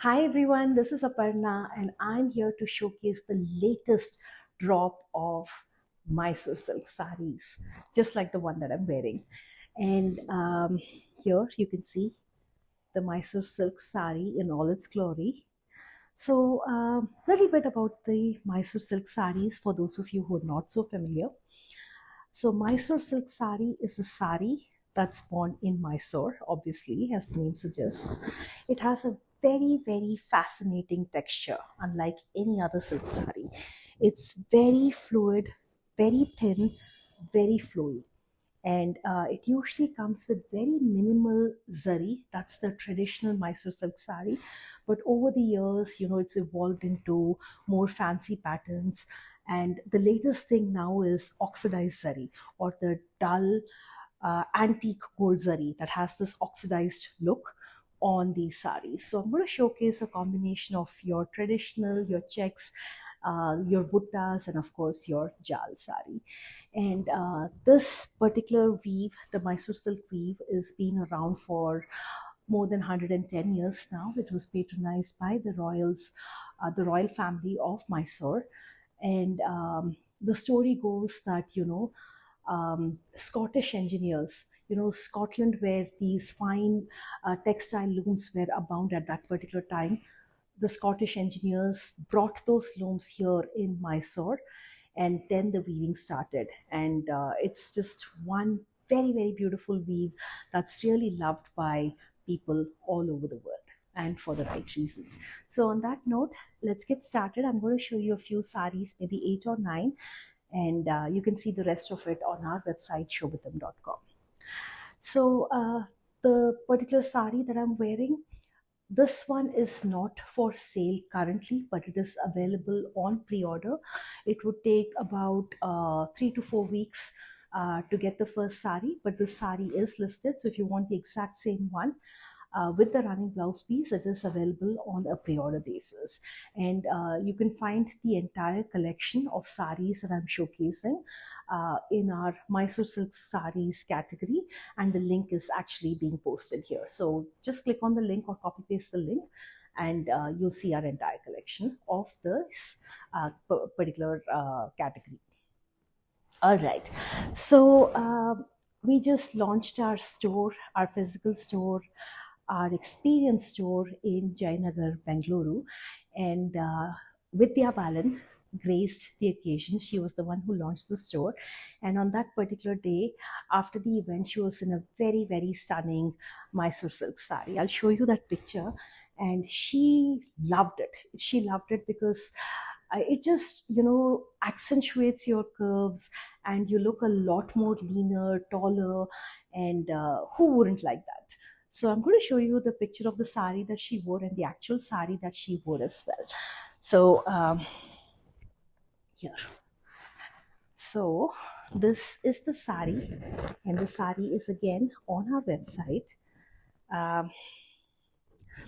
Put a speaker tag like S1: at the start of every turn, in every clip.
S1: Hi everyone, this is Aparna and I'm here to showcase the latest drop of Mysore silk sarees, just like the one that I'm wearing. And here you can see the Mysore silk saree in all its glory. So, a little bit about the Mysore silk sarees for those of you who are not so familiar. So, Mysore silk saree is a saree that's worn in Mysore, obviously, as the name suggests. It has a very fascinating texture, unlike any other silk saree. It's very fluid, very thin, very flowy. And it usually comes with very minimal zari. That's the traditional Mysore silk saree. But over the years, it's evolved into more fancy patterns. And the latest thing now is oxidized zari, or the dull antique gold zari that has this oxidized look on these sarees. So I'm going to showcase a combination of your traditional, your checks, your buttas, and of course your jal sari. And this particular weave, the Mysore silk weave, is been around for more than 110 years now. It was patronized by the royals, the royal family of Mysore. And the story goes that, Scottish engineers, Scotland, where these fine textile looms were abound at that particular time, the Scottish engineers brought those looms here in Mysore, and then the weaving started. And it's just one very beautiful weave that's really loved by people all over the world, and for the right reasons. So on that note, let's get started. I'm going to show you a few saris, maybe 8 or 9, and you can see the rest of it on our website shobitam.com. So the particular sari that I'm wearing, this one is not for sale currently, but it is available on pre-order. It would take about 3 to 4 weeks to get the first sari, but the sari is listed. So if you want the exact same one, with the running blouse piece, it is available on a pre-order basis. And you can find the entire collection of saris that I'm showcasing in our Mysore silk saris category, and the link is actually being posted here. So just click on the link or copy paste the link, and you'll see our entire collection of this particular category. All right. So we just launched our store, our physical store, our experience store in Jayanagar, Bengaluru. And Vidya Balan graced the occasion. She was the one who launched the store. And on that particular day, after the event, she was in a very stunning Mysore silk sari. I'll show you that picture. And she loved it. She loved it because it just, accentuates your curves, and you look a lot more leaner, taller, and who wouldn't like that? So I'm going to show you the picture of the sari that she wore and the actual sari that she wore as well. So here. So this is the sari, and the sari is again on our website. Um,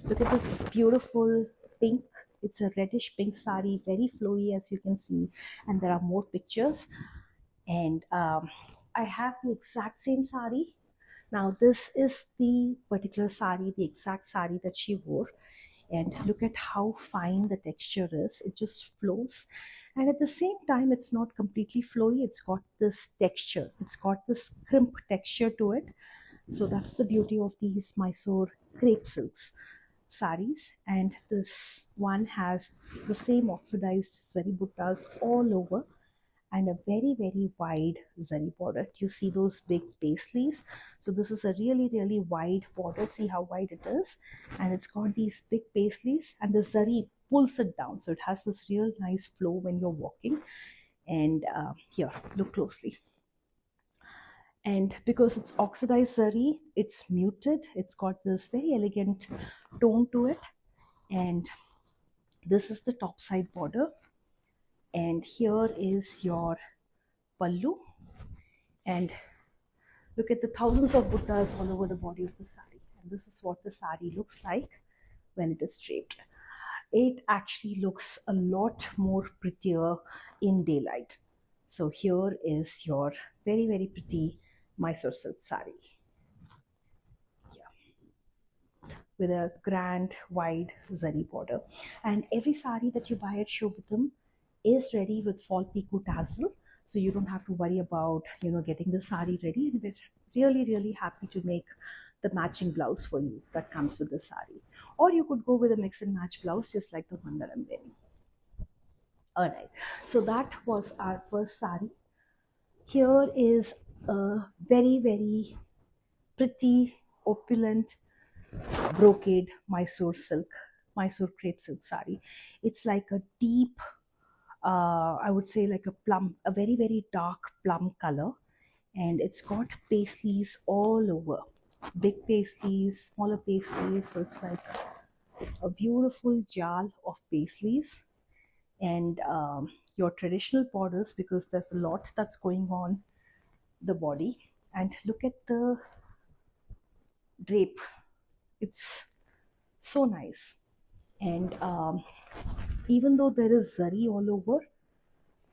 S1: Look at this beautiful pink. It's a reddish pink sari, very flowy as you can see, and there are more pictures. And I have the exact same sari. Now this is the particular sari, the exact sari that she wore, and look at how fine the texture is. It just flows, and at the same time it's not completely flowy. It's got this texture, it's got this crimp texture to it. So that's the beauty of these Mysore crepe silks saris. And this one has the same oxidized zari buttas all over, and a very wide zari border. You see those big paisleys? So this is a really wide border. See how wide it is? And it's got these big paisleys, and the zari pulls it down. So it has this real nice flow when you're walking. And here, look closely. And because it's oxidized zari, it's muted. It's got this very elegant tone to it. And this is the top side border. And here is your pallu. And look at the thousands of buttas all over the body of the sari. And this is what the sari looks like when it is draped. It actually looks a lot more prettier in daylight. So here is your very pretty Mysore silk sari. Yeah. with a grand wide zari border. And every sari that you buy at Shobitam is ready with fall pico tassel, so you don't have to worry about getting the sari ready. And we're really happy to make the matching blouse for you that comes with the sari, or you could go with a mix and match blouse just like the one that I'm wearing. All right, so that was our first sari. Here is a very pretty opulent brocade Mysore silk, Mysore crepe silk sari. It's like a deep, I would say like a plum, a very dark plum color, and it's got paisleys all over, big paisleys, smaller paisleys. So it's like a beautiful jal of paisleys, and your traditional borders, because there's a lot that's going on the body. And look at the drape, it's so nice. And even though there is zari all over,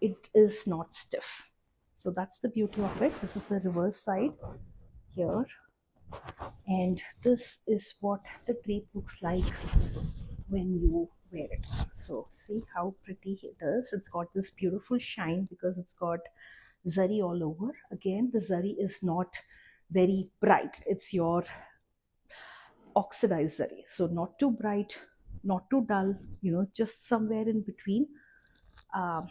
S1: it is not stiff. So that's the beauty of it. This is the reverse side here, and this is what the drape looks like when you wear it. So see how pretty it is. It's got this beautiful shine because it's got zari all over. Again, the zari is not very bright, it's your oxidized zari, so not too bright, not too dull, just somewhere in between, uh,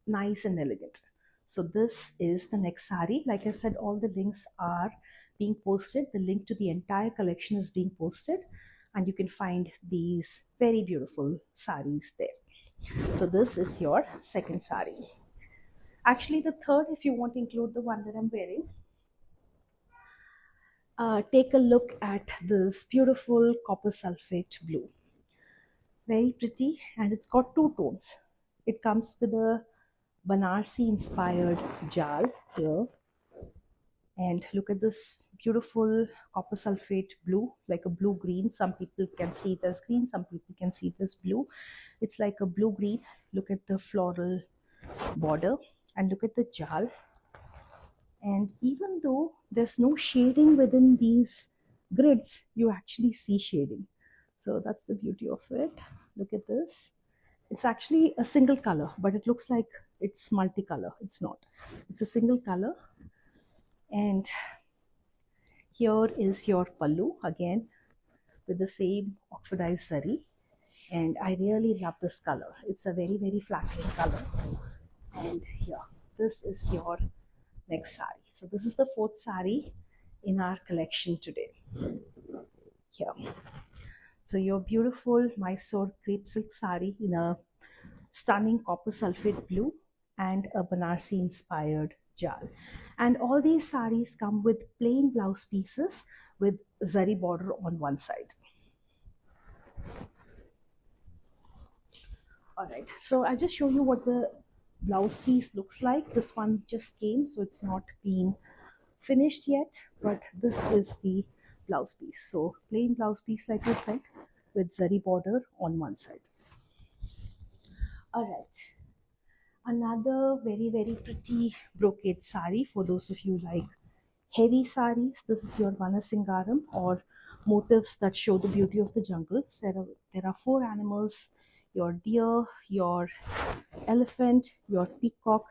S1: nice and elegant. So this is the next sari. Like I said, all the links are being posted. The link to the entire collection is being posted, and you can find these very beautiful saris there. So this is your second sari. Actually, the third, if you want to include the one that I'm wearing, take a look at this beautiful copper sulfate blue. Very pretty, and it's got two tones. It comes with a Banarsi inspired jal here, and look at this beautiful copper sulfate blue, like a blue green. Some people can see it as green, some people can see it as blue. It's like a blue green. Look at the floral border, and look at the jal. And even though there's no shading within these grids, you actually see shading. So that's the beauty of it. Look at this. It's actually a single color, but it looks like it's multicolor. It's not. It's a single color. And here is your pallu, again with the same oxidized zari. And I really love this color. It's a very flattering color. And here, this is your next sari. So this is the fourth sari in our collection today. Here. So your beautiful Mysore crepe silk sari in a stunning copper sulfate blue and a Banarsi inspired jal. And all these saris come with plain blouse pieces with zari border on one side. All right, so I'll just show you what the blouse piece looks like. This one just came, so it's not been finished yet, but this is the blouse piece. So plain blouse piece, like I said, with zari border on one side. All right, another very pretty brocade sari for those of you like heavy saris. This is your Vanasingaram, or motifs that show the beauty of the jungle. There are four animals: your deer, your elephant, your peacock,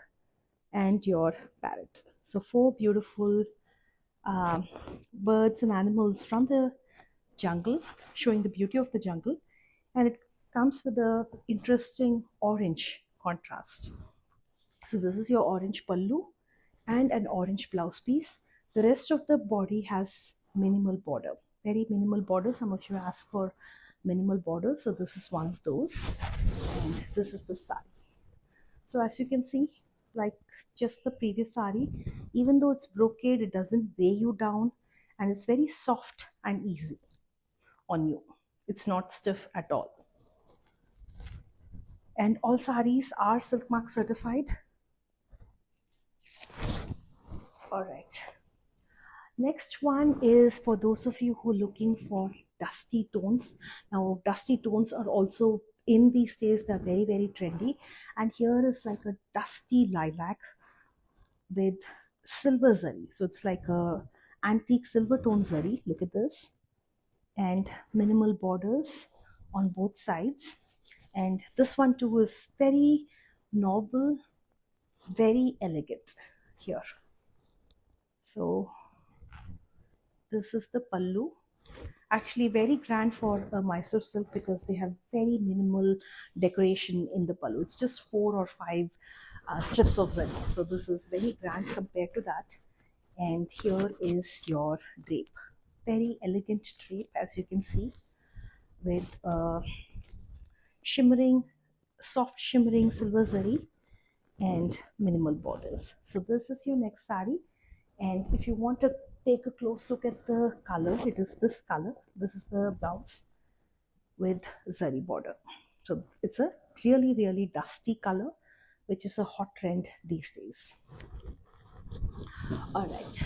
S1: and your parrot. So four beautiful birds and animals from the jungle, showing the beauty of the jungle. And it comes with a interesting orange contrast. So this is your orange pallu and an orange blouse piece. The rest of the body has minimal border, very minimal border. Some of you ask for minimal border, so this is one of those. And this is the sari. So as you can see, like just the previous sari, even though it's brocade, it doesn't weigh you down, and it's very soft and easy on you. It's not stiff at all. And all saris are silk mark certified. All right. Next one is for those of you who are looking for dusty tones. Now, dusty tones are also in these days, they're very trendy. And here is like a dusty lilac with silver zari. So it's like a antique silver tone zari. Look at this. and minimal borders on both sides. And this one too is very novel, very elegant here. So this is the pallu. Actually very grand for a Mysore silk because they have very minimal decoration in the pallu. It's just 4 or 5 strips of zari. So this is very grand compared to that. And here is your drape. Very elegant drape, as you can see, with shimmering, soft shimmering silver zari and minimal borders. So this is your next sari. And if you want to take a close look at the color, it is this color. This is the blouse with zari border. So it's a really, really dusty color, which is a hot trend these days. All right,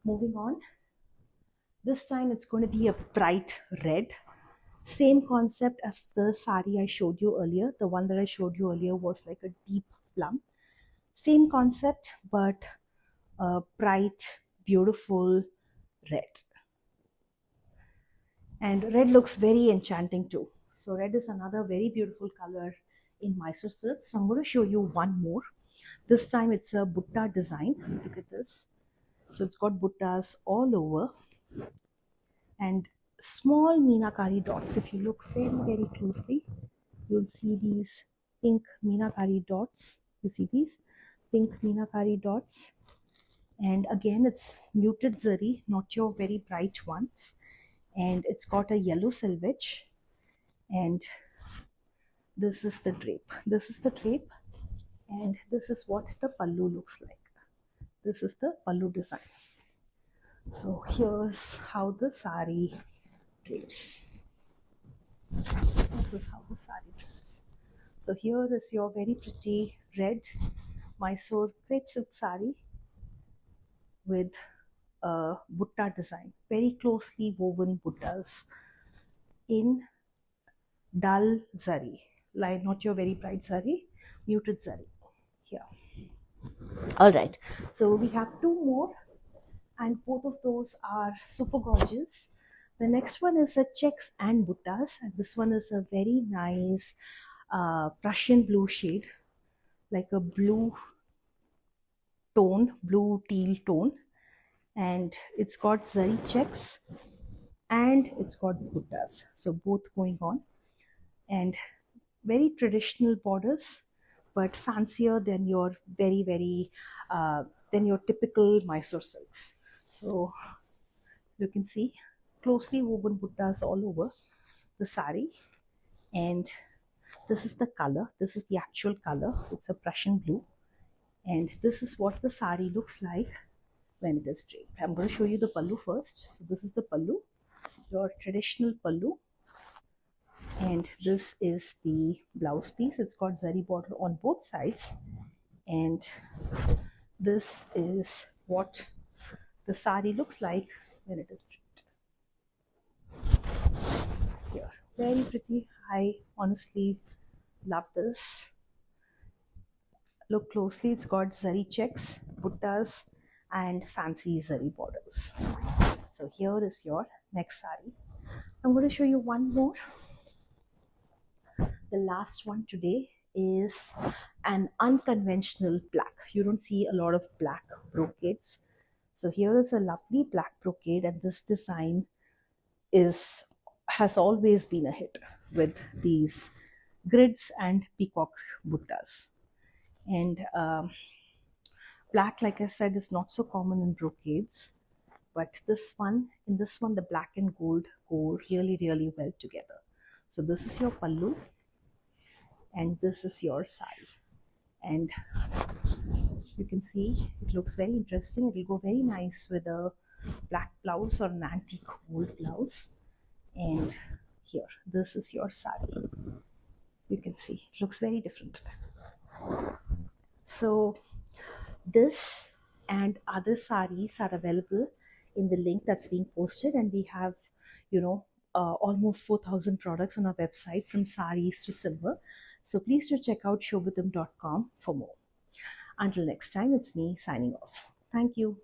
S1: moving on. This time it's going to be a bright red. Same concept as the sari I showed you earlier. The one that I showed you earlier was like a deep plum. Same concept, but a bright, beautiful red. And red looks very enchanting too. So red is another very beautiful color in Mysore silk. So I'm going to show you one more. This time it's a butta design. Look at this. So it's got buttas all over and small meenakari dots. If you look very, very closely, you'll see these pink meenakari dots. You see these pink meenakari dots. And again, it's muted zari, not your very bright ones. And it's got a yellow selvage. And this is the drape. This is the drape. And this is what the pallu looks like. This is the pallu design. So here's how the sari drapes. This is how the sari drapes. So here is your very pretty red Mysore crepe silk sari with a butta design, very closely woven buttas in dull zari, like not your very bright zari, muted zari here. All right, so we have two more, and both of those are super gorgeous. The next one is a checks and buttas, and this one is a very nice Prussian blue shade, like a blue tone, blue teal tone, and it's got zari checks and it's got buttas, so both going on, and very traditional borders, but fancier than your very than your typical Mysore silks. So you can see closely woven buttas all over the sari, and this is the color. This is the actual color. It's a Prussian blue, and this is what the sari looks like when it is draped. I'm going to show you the pallu first. So this is the pallu, your traditional pallu, and this is the blouse piece. It's got zari border on both sides, and this is what the sari looks like when it is draped. Here, very pretty. I honestly love this. Look closely, it's got zari checks, buttas, and fancy zari borders. So here is your next sari. I'm going to show you one more. The last one today is an unconventional black. You don't see a lot of black brocades. So here is a lovely black brocade, and this design has always been a hit with these grids and peacock buttas. And black, like I said, is not so common in brocades, but in this one, the black and gold go really, really well together. So this is your pallu, and this is your sari, and you can see it looks very interesting. It will go very nice with a black blouse or an antique gold blouse. And here, this is your sari. You can see it looks very different. So this and other saris are available in the link that's being posted, and we have, almost 4,000 products on our website, from saris to silver. So please do check out shobitam.com for more. Until next time, it's me signing off. Thank you.